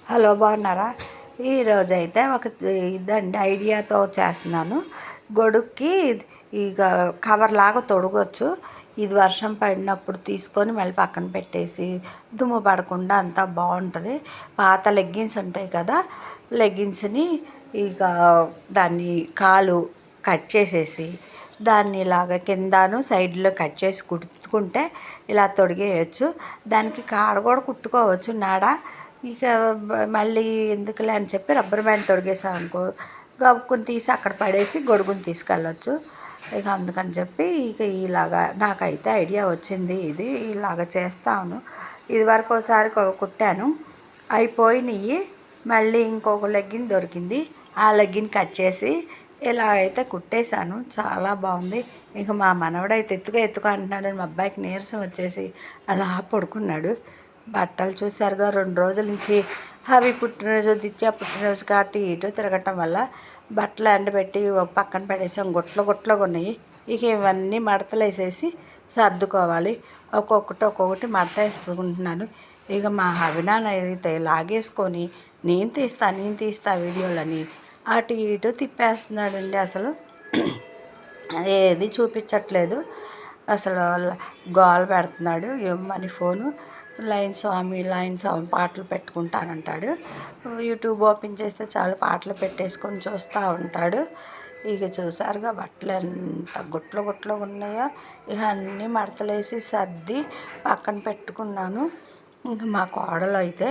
Hello, బాగున్నారా? ఈరోజైతే ఒక ఇదండి ఐడియాతో చేస్తున్నాను. గొడుక్కి ఇక కవర్ లాగా తొడగొచ్చు. ఇది వర్షం పడినప్పుడు తీసుకొని మళ్ళీ పక్కన పెట్టేసి దుమ్ము పడకుండా అంతా బాగుంటుంది. పాత లెగ్గిన్స్ ఉంటాయి కదా, లెగ్గిన్స్ని ఇక దాన్ని కాలు కట్ చేసేసి దాన్ని ఇలాగ కిందను సైడ్లో కట్ చేసి కుట్టుకుంటే ఇలా తొడిగేయచ్చు. దానికి కాడ కూడా కుట్టుకోవచ్చు నాడ. ఇక మళ్ళీ ఎందుకులే అని చెప్పి రబ్బర్ బ్యాండ్ తొడిగేసాం అనుకో, గబుక్కుని తీసి అక్కడ పడేసి గొడుగుని తీసుకెళ్ళచ్చు. ఇక అందుకని చెప్పి ఇక ఇలాగా నాకైతే ఐడియా వచ్చింది. ఇది ఇలాగ చేస్తాను. ఇది వరకు ఒకసారి కుట్టాను, అయిపోయినాయి. మళ్ళీ ఇంకొక లెగ్గిన్ దొరికింది, ఆ లెగ్గిన్ కట్ చేసి ఇలా అయితే కుట్టేశాను. చాలా బాగుంది. ఇక మా మనవడైతే ఎత్తుకో అంటున్నాడు. మా అబ్బాయికి నీరసం వచ్చేసి అలా పడుకున్నాడు. బట్టలు చూసారుగా, 2 రోజుల నుంచి అవి పుట్టినరోజు దిత్యా పుట్టినరోజు కాబట్టి ఇటు తిరగటం వల్ల బట్టలు ఎండబెట్టి ఒక పక్కన పడేసాం. గుట్టలుగా ఉన్నాయి. ఇక ఇవన్నీ మడతలు వేసేసి సర్దుకోవాలి. ఒక్కొక్కటి మడత వేసుకుంటున్నాను. ఇక మా అవినాన్న అయితే లాగేసుకొని నేను తీస్తా వీడియోలని అటు ఇటు తిప్పేస్తున్నాడండి. అసలు ఏది చూపించట్లేదు. అసలు గోల పెడుతున్నాడు. ఇవ్వమని ఫోను. లైన్ స్వామి పాటలు పెట్టుకుంటానంటాడు. యూట్యూబ్ ఓపెన్ చేస్తే చాలు పాటలు పెట్టేసుకొని చూస్తూ ఉంటాడు. ఇక చూసారుగా బట్టలు ఎంత గుట్లు ఉన్నాయో. ఇక అన్నీ మడతలేసి సర్ది పక్కన పెట్టుకున్నాను. ఇంక మా కోడలు అయితే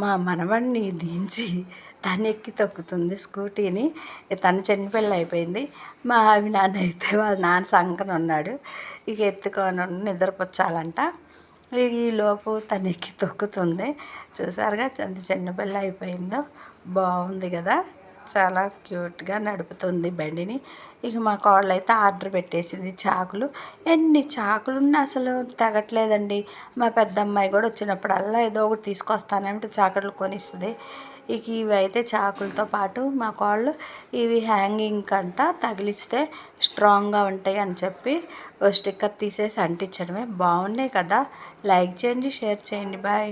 మా మనవడిని దించి తను ఎక్కి తొక్కుతుంది స్కూటీని. తను చిన్నపిల్ల అయిపోయింది. మా నాన్న అయితే వాళ్ళ నాన్న సంకన ఉన్నాడు. ఇక ఎత్తుకొని నిద్రపుచ్చాలంట. ఈలోపు తను ఎక్కి తొక్కుతుంది. చూసారుగా ఎంత చిన్నపిల్ల అయిపోయిందో. బాగుంది కదా, చాలా క్యూట్గా నడుపుతుంది బండిని. ఇక మా కోడలు అయితే ఆర్డర్ పెట్టేసింది చాకులు. ఎన్ని చాకులున్నా అసలు తెగట్లేదండి. మా పెద్దమ్మాయి కూడా వచ్చినప్పుడల్లా ఏదో ఒకటి తీసుకొస్తానంటే చాకులు కొనిస్తుంది. ఇక ఇవి అయితే చాకులతో పాటు మా కోళ్ళు ఇవి హ్యాంగింగ్ అంట తగిలిస్తే స్ట్రాంగ్గా ఉంటాయి అని చెప్పి ఓ స్టిక్కర్ తీసేసి అంటించడమే. బాగున్నాయి కదా. లైక్ చేయండి, షేర్ చేయండి. బాయ్.